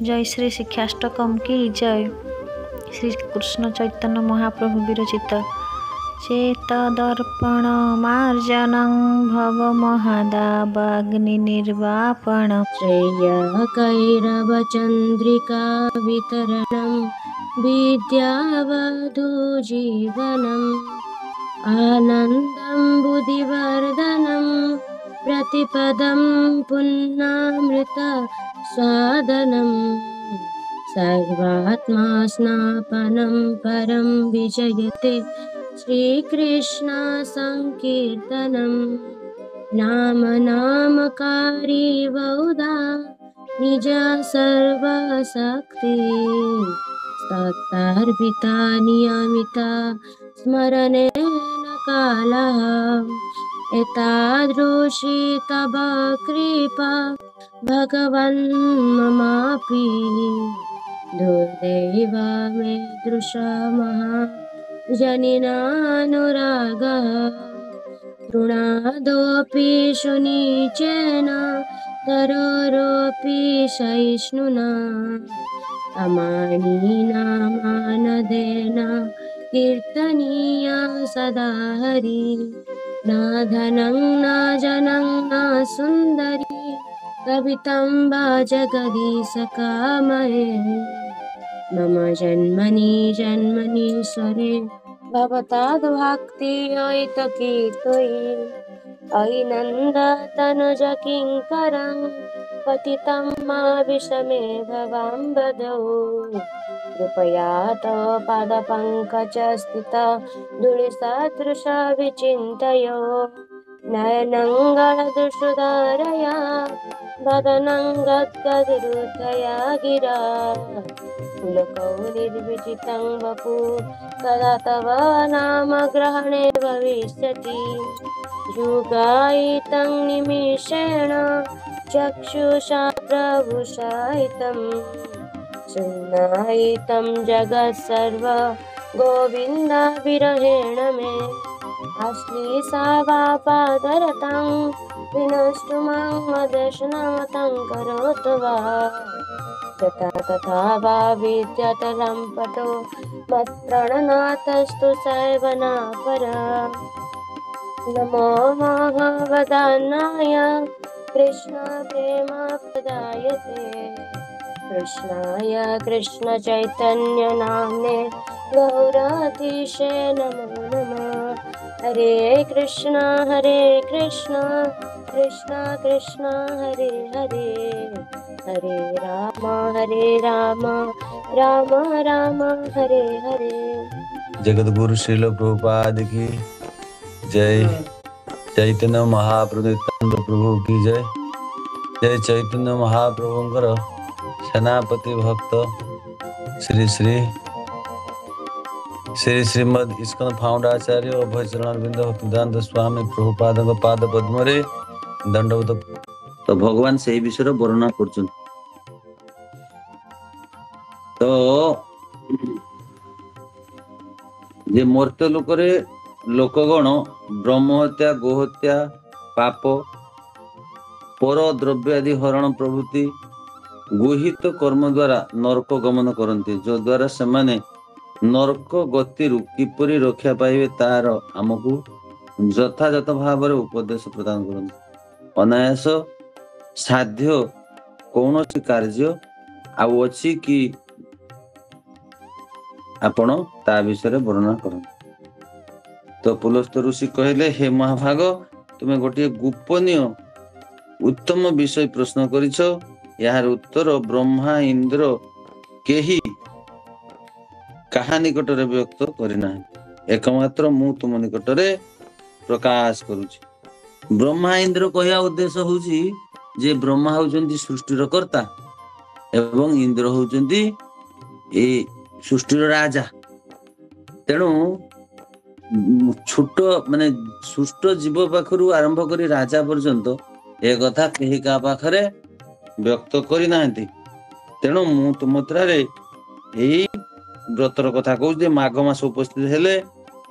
जय श्री शिक्षाष्टकम की जय। श्री कृष्ण चैतन्य महाप्रभु विरचित चेतदर्पण मार्जनं भव महादावाग्नि निर्वापण श्रेय कैरवचन्द्रिका वितरणं विद्यावधू जीवनम् आनन्दं बुद्धिवर्धनं प्रतिपदं पुन्नामृत स्वादनम् सर्वात्मा स्नापनं परं विजयते श्रीकृष्ण संकीर्तनम् नाम नामकारी बहुधा निज सर्वशक्ति तत्तार्पिता नियमिता स्मरणेन कालः एतादृशी तव कृपा भगवन् ममापि दुर्दैव मे दृशमः जनिनानुरागः तृणादोऽपि सुनीचेन तरोरोऽपि सहिष्णुना अमानीनामानदेन कीर्तनीया सदा हरि न धनं न जनं न सुन्दरी कवितं वा जगदीश कामये मम जन्मनि जन्मनीश्वरे भवताद्भक्ति ऐतकी त्वयि अयि नन्दतनुज किङ्करं पतितं मा विषमे भवाम्बदौ कृपया तव पादपङ्कजस्थित धूलिसदृश विचिन्तयो नयनङ्गलदृशुधारया वदनं गद्गदहृदया गिरा पुलकौलिर्विजितं वपु सदा तव नाम ग्रहणे भविष्यति युगायितं निमिषेण चक्षुषा प्रभुषायितं सुनायितं जगत्सर्व गोविन्दाविरहेण मे अश्लीसा वा पादरतं विनष्टु मां मदशनमतं करोतु वा तथा तथा वा विद्यातलं पटो मत्प्रणनाथस्तु सर्वनापर नमो महावदानाय कृष्ण प्रेम प्रदायते कृष्णाय कृष्ण चैतन्य नाम्ने गौरातिशे नमो नमः हरे कृष्ण कृष्ण कृष्ण हरे हरे हरे राम राम राम हरे हरे। जगद्गुरु श्रील प्रभुपाद की जय। चैतन्य महाप्रभु नित्यानंद प्रभु की जय। जय चैतन्य महाप्रभुंकर सेनापति भक्त श्री श्री श्री श्रीमद इस्कन फाउंडाचार्य अभय चरण अरविंद भक्तिवेदांत स्वामी प्रभुपाद पाद पद्म दंडवत। तो भगवान से विषय वर्णना कर तो जे मर्त्य लोकरे लोकगण ब्रह्महत्या गोहत्या पाप पर द्रव्य आदि हरण प्रभृति गुहित कर्म द्वारा नरक गमन करते जो द्वारा सेमाने नरक गति किपरि रक्षा पाइबे तार आमको यथायथ भाव उपदेश प्रदान करते। अनायास साध्य कौन कार्य आउ अच्छी कि आपण ता विषय वर्णना कर। तो पुलस्त ऋषि कहले हे महाभाग तुम्हें गोटे गोपनीय उत्तम विषय प्रश्न करिछ यार उत्तर ब्रह्मा इंद्र केही कहा निकट व्यक्त करना एकमात्र मु तुम निकट प्रकाश करुछि। ब्रह्मा इंद्र कहया उद्देश्य होउछि जे ब्रह्मा होउचंती सृष्टिर कर्ता एवं इंद्र होउचंती ए सृष्टिर राजा। तेणु छोट माने सुष्ट जीव पाखरु आरंभ करी राजा पर्यंत ए कथा केही का पाखरे व्यक्त करि नाहंती। तेणु मु तुमत्रारे एही व्रतर कथा कहूँ जे माघ मास उपस्थित हेले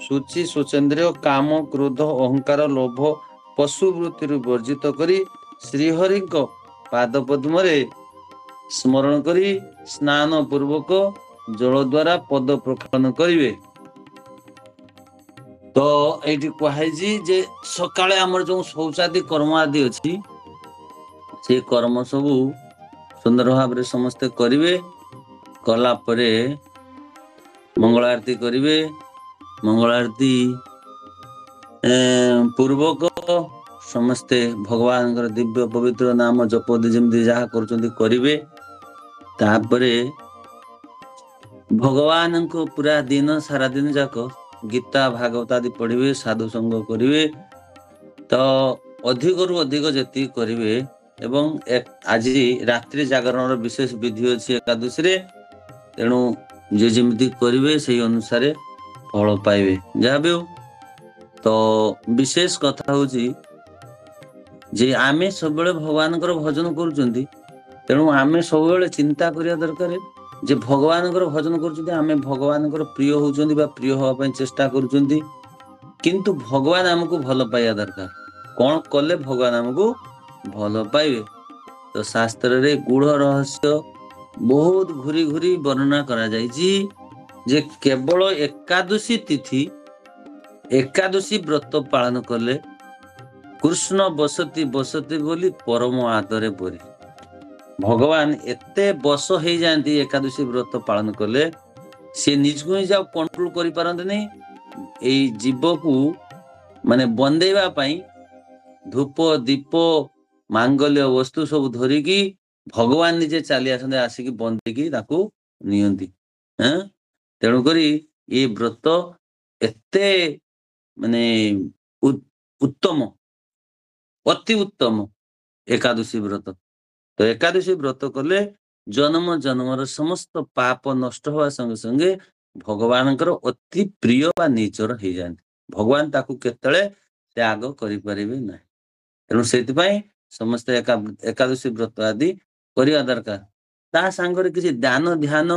ଶୁଚି ଶୋଚେନ୍ଦ୍ରିୟ କାମ କ୍ରୋଧ ଅହଙ୍କାର ଲୋଭ ପଶୁ ବୃତ୍ତିରୁ ବର୍ଜିତ କରି ଶ୍ରୀହରିଙ୍କ ପାଦ ପଦ୍ମରେ ସ୍ମରଣ କରି ସ୍ନାନ ପୂର୍ବକ ଜଳ ଦ୍ୱାରା ପଦ ପ୍ରକ୍ଷାଳନ କରିବେ। ତ ଏଇଠି କୁହାଯାଇଛି ଯେ ସକାଳେ ଆମର ଯୋଉ ଶୌଚାଦି କର୍ମ ଆଦି ଅଛି ସେ କର୍ମ ସବୁ ସୁନ୍ଦର ଭାବରେ ସମସ୍ତେ କରିବେ। କଲା ପରେ ମଙ୍ଗଳ ଆରତୀ କରିବେ। ମଙ୍ଗଳ ଆରତୀ ପୂର୍ବକ ସମସ୍ତେ ଭଗବାନଙ୍କର ଦିବ୍ୟ ପବିତ୍ର ନାମ ଜପ ଯେମିତି ଯାହା କରୁଛନ୍ତି କରିବେ। ତାପରେ ଭଗବାନଙ୍କ ପୁରା ଦିନ ସାରା ଦିନ ଯାକ ଗୀତା ଭାଗବତ ଆଦି ପଢିବେ, ସାଧୁ ସଙ୍ଗ କରିବେ। ତ ଅଧିକରୁ ଅଧିକ ଯେତିକି କରିବେ ଏବଂ ଆଜି ରାତ୍ରି ଜାଗରଣର ବିଶେଷ ବିଧି ଅଛି ଏକାଦଶୀରେ, ତେଣୁ ଯିଏ ଯେମିତି କରିବେ ସେଇ ଅନୁସାରେ ଫଳ ପାଇବେ ଯାହା ବି ହଉ। ତ ବିଶେଷ କଥା ହଉଛି ଯେ ଆମେ ସବୁବେଳେ ଭଗବାନଙ୍କର ଭଜନ କରୁଛନ୍ତି, ତେଣୁ ଆମେ ସବୁବେଳେ ଚିନ୍ତା କରିବା ଦରକାର ଯେ ଭଗବାନଙ୍କର ଭଜନ କରୁଛନ୍ତି, ଆମେ ଭଗବାନଙ୍କର ପ୍ରିୟ ହଉଛନ୍ତି ବା ପ୍ରିୟ ହବା ପାଇଁ ଚେଷ୍ଟା କରୁଛନ୍ତି, କିନ୍ତୁ ଭଗବାନ ଆମକୁ ଭଲ ପାଇବା ଦରକାର। କଣ କଲେ ଭଗବାନ ଆମକୁ ଭଲ ପାଇବେ? ତ ଶାସ୍ତ୍ରରେ ଗୂଢ ରହସ୍ୟ ବହୁତ ଘୁରି ଘୁରି ବର୍ଣ୍ଣନା କରାଯାଇଛି ଯେ କେବଳ ଏକାଦଶୀ ତିଥି ଏକାଦଶୀ ବ୍ରତ ପାଳନ କଲେ କୃଷ୍ଣ ବସତି ବସତି ବୋଲି ପରମ ଆଦରେ ପରି। ଭଗବାନ ଏତେ ବଶ ହେଇଯାଆନ୍ତି ଏକାଦଶୀ ବ୍ରତ ପାଳନ କଲେ, ସେ ନିଜକୁ ନିଜେ ଆଉ କଣ୍ଟ୍ରୋଲ କରିପାରନ୍ତିନି। ଏଇ ଜୀବକୁ ମାନେ ବନ୍ଦେଇବା ପାଇଁ ଧୂପ ଦୀପ ମାଙ୍ଗଲ୍ୟ ବସ୍ତୁ ସବୁ ଧରିକି ଭଗବାନ ନିଜେ ଚାଲି ଆସନ୍ତି, ଆସିକି ବନ୍ଦିକି ତାକୁ ନିଅନ୍ତି। ତେଣୁକରି ଏ ବ୍ରତ ଏତେ ମାନେ ଉତ୍ତମ, ଅତି ଉତ୍ତମ ଏକାଦଶୀ ବ୍ରତ। ତ ଏକାଦଶୀ ବ୍ରତ କଲେ ଜନ୍ମ ଜନ୍ମର ସମସ୍ତ ପାପ ନଷ୍ଟ ହବା ସଙ୍ଗେ ସଙ୍ଗେ ଭଗବାନଙ୍କର ଅତି ପ୍ରିୟ ବା ନିଜର ହେଇଯାଆନ୍ତି। ଭଗବାନ ତାକୁ କେତେବେଳେ ତ୍ୟାଗ କରିପାରିବେ ନାହିଁ। ତେଣୁ ସେଥିପାଇଁ ସମସ୍ତେ ଏକାଦଶୀ ବ୍ରତ ଆଦି କରିବା ଦରକାର। ତା ସାଙ୍ଗରେ କିଛି ଦାନ ଧ୍ୟାନ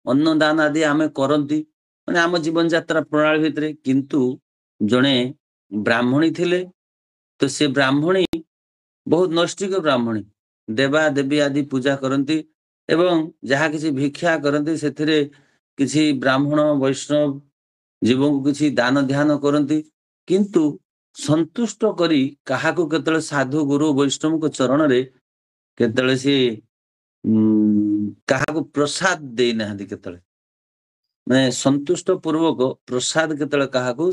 ଅନ୍ନ ଦାନ ଆଦି ଆମେ କରନ୍ତି ମାନେ ଆମ ଜୀବନ ଯାତ୍ରା ପ୍ରଣାଳୀ ଭିତରେ। କିନ୍ତୁ ଜଣେ ବ୍ରାହ୍ମଣୀ ଥିଲେ, ତ ସେ ବ୍ରାହ୍ମଣୀ ବହୁତ ନୈଷ୍ଠିକ ବ୍ରାହ୍ମଣୀ, ଦେବା ଦେବୀ ଆଦି ପୂଜା କରନ୍ତି ଏବଂ ଯାହା କିଛି ଭିକ୍ଷା କରନ୍ତି ସେଥିରେ କିଛି ବ୍ରାହ୍ମଣ ବୈଷ୍ଣବ ଜୀବଙ୍କୁ କିଛି ଦାନ ଧ୍ୟାନ କରନ୍ତି। କିନ୍ତୁ ସନ୍ତୁଷ୍ଟ କରି କାହାକୁ କେତେବେଳେ ସାଧୁ ଗୁରୁ ବୈଷ୍ଣବଙ୍କ ଚରଣରେ କେତେବେଳେ ସିଏ କାହାକୁ ପ୍ରସାଦ ଦେଇନାହାନ୍ତି। କେତେବେଳେ ମାନେ ସନ୍ତୁଷ୍ଟ ପୂର୍ବକ ପ୍ରସାଦ କେତେବେଳେ କାହାକୁ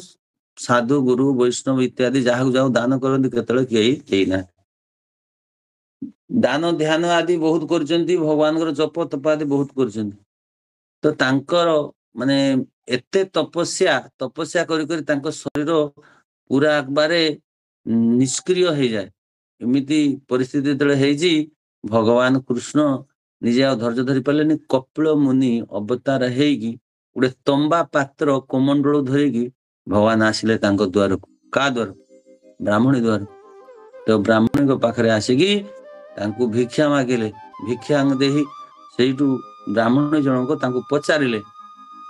ସାଧୁ ଗୁରୁ ବୈଷ୍ଣବ ଇତ୍ୟାଦି ଯାହାକୁ ଯାହାକୁ ଦାନ କରନ୍ତି କେତେବେଳେ କେହି ଦେଇନାହାନ୍ତି। ଦାନ ଧ୍ୟାନ ଆଦି ବହୁତ କରିଛନ୍ତି, ଭଗବାନଙ୍କର ଜପ ତପ ଆଦି ବହୁତ କରିଛନ୍ତି। ତ ତାଙ୍କର ମାନେ ଏତେ ତପସ୍ୟା କରି କରି ତାଙ୍କ ଶରୀର ପୁରା ଏକବାରେ ନିଷ୍କ୍ରିୟ ହେଇଯାଏ। ଏମିତି ପରିସ୍ଥିତି ଯେତେବେଳେ ହେଇଛି, ଭଗବାନ କୃଷ୍ଣ ନିଜେ ଆଉ ଧୈର୍ଯ୍ୟ ଧରି ପାରିଲେନି। କପିଳ ମୁନି ଅବତାର ହେଇକି ଗୋଟେ ତମ୍ବା ପାତ୍ର କମଣ୍ଡଳ ଧରିକି ଭଗବାନ ଆସିଲେ ତାଙ୍କ ଦ୍ୱାରକୁ। କାହା ଦ୍ୱାର? ବ୍ରାହ୍ମଣୀ ଦ୍ୱାର। ତ ବ୍ରାହ୍ମଣୀଙ୍କ ପାଖରେ ଆସିକି ତାଙ୍କୁ ଭିକ୍ଷା ମାଗିଲେ। ଭିକ୍ଷା ଦେଇ ସେଇଠୁ ବ୍ରାହ୍ମଣୀ ଜଣକ ତାଙ୍କୁ ପଚାରିଲେ,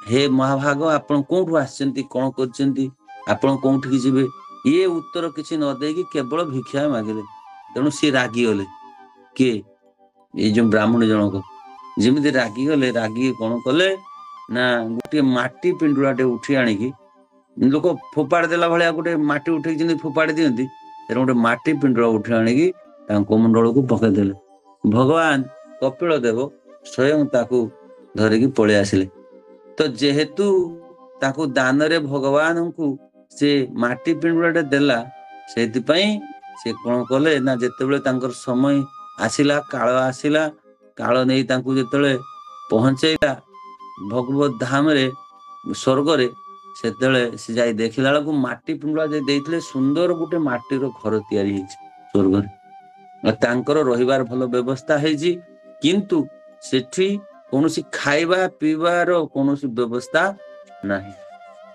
ହେ ମହାଭାଗ, ଆପଣ କୋଉଠୁ ଆସିଛନ୍ତି, କଣ କରିଛନ୍ତି, ଆପଣ କୋଉଠିକି ଯିବେ? ଇଏ ଉତ୍ତର କିଛି ନ ଦେଇକି କେବଳ ଭିକ୍ଷା ମାଗିଲେ। ତେଣୁ ସିଏ ରାଗିଗଲେ। କିଏ? ଏଇ ଯୋଉ ବ୍ରାହ୍ମଣୀ ଜଣକ। ଯେମିତି ରାଗିଗଲେ, ରାଗିକି କଣ କଲେ ନା ଗୋଟିଏ ମାଟି ପିଣ୍ଡୁଳାଟେ ଉଠି ଆଣିକି, ଲୋକ ଫୋପାଡ଼ି ଦେଲା ଭଳିଆ ଗୋଟେ ମାଟି ଉଠେଇକି ଯେମିତି ଫୋପାଡ଼ି ଦିଅନ୍ତି, ତେଣୁ ଗୋଟେ ମାଟି ପିଣ୍ଡୁଳ ଉଠି ଆଣିକି ତାଙ୍କ କମଣ୍ଡଳକୁ ପକେଇଦେଲେ। ଭଗବାନ କପିଳ ଦେବ ସ୍ୱୟଂ ତାକୁ ଧରିକି ପଳେଇ ଆସିଲେ। ତ ଯେହେତୁ ତାକୁ ଦାନରେ ଭଗବାନଙ୍କୁ ସେ ମାଟି ପିଣ୍ଡୁଳାଟେ ଦେଲା, ସେଇଥିପାଇଁ ସେ କଣ କଲେ ନା ଯେତେବେଳେ ତାଙ୍କର ସମୟ ଆସିଲା, କାଳ ଆସିଲା, କାଳ ନେଇ ତାଙ୍କୁ ଯେତେବେଳେ ପହଞ୍ଚେଇଲା ଭଗବତ ଧାମରେ ସ୍ୱର୍ଗରେ, ସେତେବେଳେ ସେ ଯାଇ ଦେଖିଲା ବେଳକୁ ମାଟି ପିଣ୍ଡୁଳା ଯେ ଦେଇଥିଲେ ସୁନ୍ଦର ଗୋଟେ ମାଟିର ଘର ତିଆରି ହେଇଛି ସ୍ୱର୍ଗରେ। ତାଙ୍କର ରହିବାର ଭଲ ବ୍ୟବସ୍ଥା ହେଇଛି, କିନ୍ତୁ ସେଠି କୌଣସି ଖାଇବା ପିଇବାର କୌଣସି ବ୍ୟବସ୍ଥା ନାହିଁ।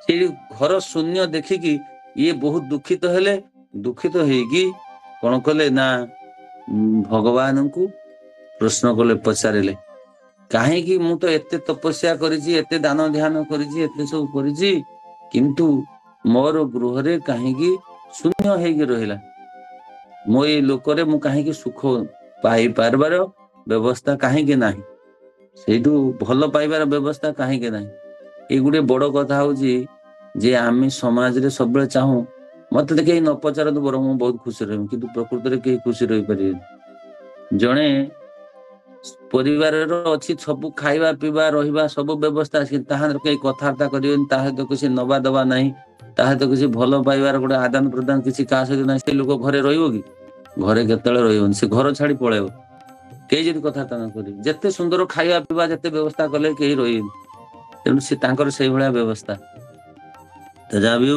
ସେଇ ଘର ଶୂନ୍ୟ ଦେଖିକି ଇଏ ବହୁତ ଦୁଃଖିତ ହେଲେ। ଦୁଃଖିତ ହେଇକି କଣ କଲେ ନା ଭଗବାନଙ୍କୁ ପ୍ରଶ୍ନ କଲେ, ପଚାରିଲେ, କାହିଁକି ମୁଁ ତ ଏତେ ତପସ୍ୟା କରିଛି, ଏତେ ଦାନ ଧ୍ୟାନ କରିଛି, ଏତେ ସବୁ କରିଛି, କିନ୍ତୁ मोर गृह कहीं शून्य हो रहा मो ये लोकरे मु कहीं सुख पाई पारबार व्यवस्था कहीं ना से भल पाइबार व्यवस्था कहीं ना ये गोटे बड़ कथा हूँ जे आम समाज रे सब चाहू मत तो कहीं न पचार बर मुझे बहुत खुशी रही कि प्रकृत में कहीं खुशी रही पारे जड़े परिवार अच्छी सब खाଇବା पीवा रहा सब व्यवस्था कहीं कथबार्ता कर तो किसी नवा दबा ना तो किसी भल पाइबार गोटे आदान प्रदान किसी क्या सहित ना से लोक घरे घरे केतले रही से घर छाड़ी पलैब कई जब कथबार्ता न कर जिते सुंदर खाଇବା पीवा जिते व्यवस्था कले कहीं रही तेणु सी से भाया व्यवस्था तो जहाँ भी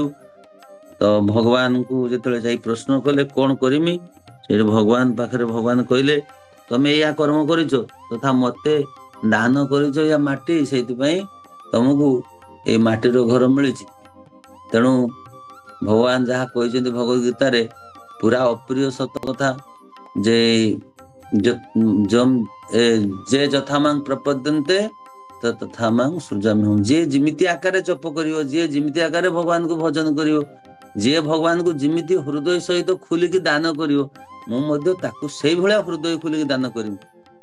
तो भगवान को जो जाई प्रश्न कले कौन करमी से भगवान पाखे भगवान कहले तमें या कर्म कर तथा मते दान कर या माटी से तुमको ये माटीर घर मिली तेणु भगवान जहाँ कहते भगवद गीता रे पूरा अप्रिय सत कथा जे जे जथा मांग प्रपद्यन्ते तथा मांग सृजाम्यहम् जे जिमिति आकार जप करियो जे जिमिति आकार भगवान को भजन करियो जे भगवान को जिमिति हृदय सहित खुलिकी दान करियो मु ताकू से भाया हृदय खुलिकी दान करी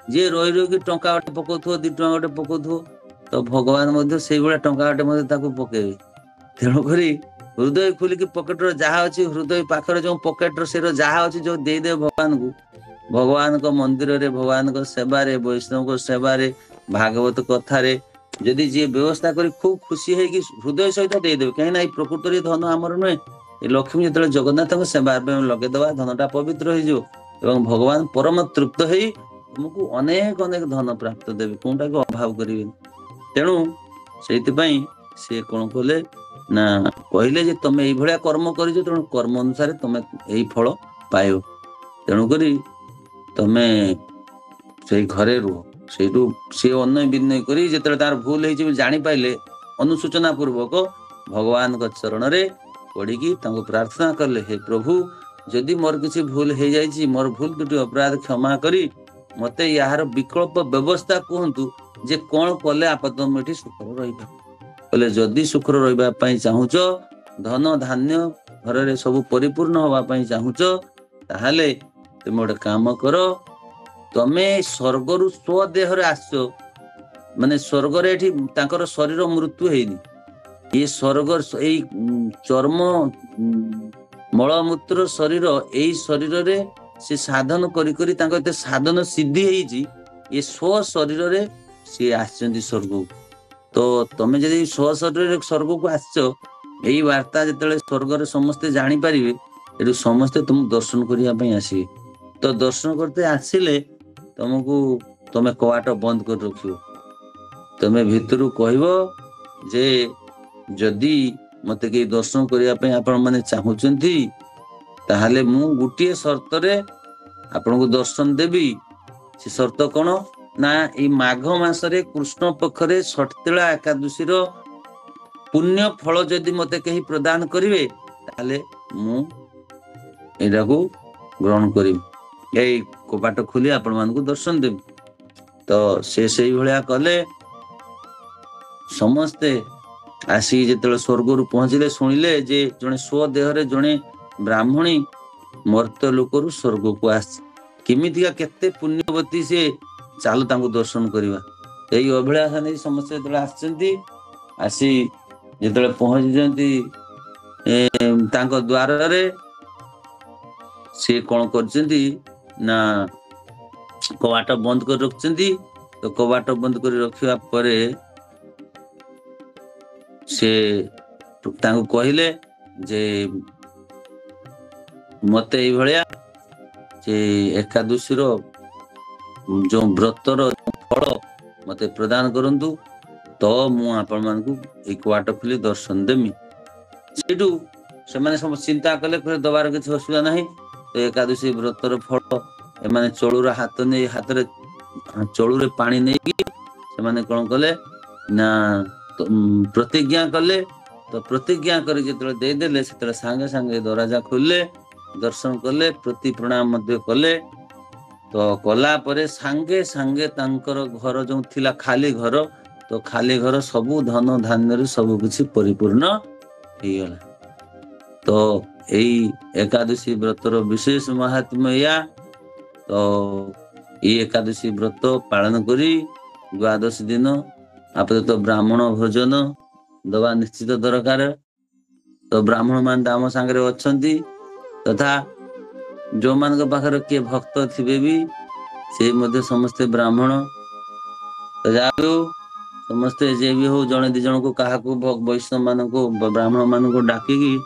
जे रही रही टंका गोटे पकाउथो 2 टंका गोटे पकाउथो तो भगवान से भाया टंका गोटे पकेबे तेणुक हृदय खुलिकी पकेट जहाँ अच्छी हृदय पाखर जो पकेट से जहाँ अच्छी जो देदे भगवान को भगवान को मंदिर रे भगवान को सेवा रे वैष्णव को सेवा रे भागवत कथार जदि जी व्यवस्था कर खूब खुशी है कि हृदय सहित देदेवे कहीं प्रकृत धन आमर नुहे लक्ष्मी जो जगन्नाथ सेवा लगेदवा धनटा पवित्र हो भगवान परम तृप्त हो तुमको अनेक अनेक धन प्राप्त देवे कौटा को अभाव करेंगे तेणु से कौन कहले ना कहले जे तुम ये कर्म कर तेणु कर्म अनुसार तुम यही फल पाइब तेणुक तुम्हें से घरे रुह से सी अन्य विनय करी जिते तार भूल हो जानी पाइले अनुसूचना पूर्वक भगवान को चरण रे पड़ी प्रार्थना कले हे प्रभु जदि मोर किसी भूल हो जाइए मोर भूल दुटी अपराध क्षमा करी मते यार विकल्प व्यवस्था कहतु जे कौन कले आपतमेठी सुखर रही जदि सुखर रही चाहूच धन धान्य घर में सब परिपूर्ण होगापाई चाहूच ताहले तुम गोटे काम कर तमे स्वर्ग रु स्वदेह आस माने स्वर्ग रे शरीर मृत्यु हैनी ये स्वर्ग चर्म मलमूत्र शरीर यही शरीर रे से साधन करी साधन सिद्धि है ये स्व शरीर रे सी आछंती स्वर्ग तो तमे जदि स्व शरीर स्वर्ग को आसछ यही वार्ता जिते स्वर्ग रे समस्ते जानी पारिबे एटू समस्ते तुम दर्शन करिया पई आसीबे तो दर्शन करते आसिले तुमको तुम्हें कवाट बंद कर रखियो तुम्हें भितरु कहबो जे जदि मते के दर्शन करिया पई आपण माने चाहुचंती ताहाले मु गुटिए शर्त रे आपण को दर्शन देबी से शर्त कोन ना ई माघ मास रे कृष्ण पक्षरे सठतेला एकादशी रो पुण्य फल जदि मते कही प्रदान करिवे ताहाले मु एडा को ग्रहण करिबी यही कपाट खोली आपण मान को दर्शन देवी तो से भाया कले समस्ते आसी जिते स्वर्ग रु पहुंचले शुणिले जे जड़े स्वदेह जड़े ब्राह्मणी मर्त्य लोक स्वर्ग को आस किमितिका केते पुण्यवती से चालू तांको दर्शन करवा यही अभिलाषा नहीं समस्ते जो आसी आसी जिते पहुंची द्वार रे सी कौन कर ना कवाट बंद कर रखछंती तो कवाट बंद कर रखिया परे से तांको कहले जे मते ए भलिया जे एकादशी रो जो व्रतर फल मते प्रदान करंतु तो मु आपण मानकू ए कवाट खुली दर्शन देमी सेटू से माने सब चिंता कले दबार किछ असुविधा नहीं तो एकादशी व्रतर फल एमाने चलुर हाथ नहीं हाथ रे चलुरे पानी नहीं से माने कौन कले ना तो प्रतिज्ञा कले तो प्रतिज्ञा करी जेतले दे देले सेतले संगे संगे दरवाजा खोलले दर्शन कले प्रति प्रणाम मध्य कले तो कला परे संगे संगे तांकर घर जो थिला खाली घर तो खाली घर सबु धन धान्य रे सब किछि परिपूर्ण हो गला तो यही एकादशी व्रतर विशेष महात्म्य या तो ये एकादशी व्रत पालन करी द्वादशी दिन आप तो ब्राह्मण भोजन दवा निश्चित दरकार। तो ब्राह्मण मान आम सांगे अच्छी तथा जो मान पाखर किए भक्त थे भी से मध्य समस्ते ब्राह्मण तो जाओ समस्ते जे भी हो जड़े दी जन को क्या वैष्णव मान को ब्राह्मण मान को डाकिकी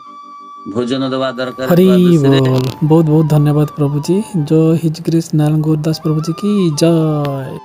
भोजन दवा दरकार। हरि बोल। बहुत बहुत धन्यवाद प्रभु जी। जय हिज कृष्ण नारायण गौरदास प्रभु जी की जय।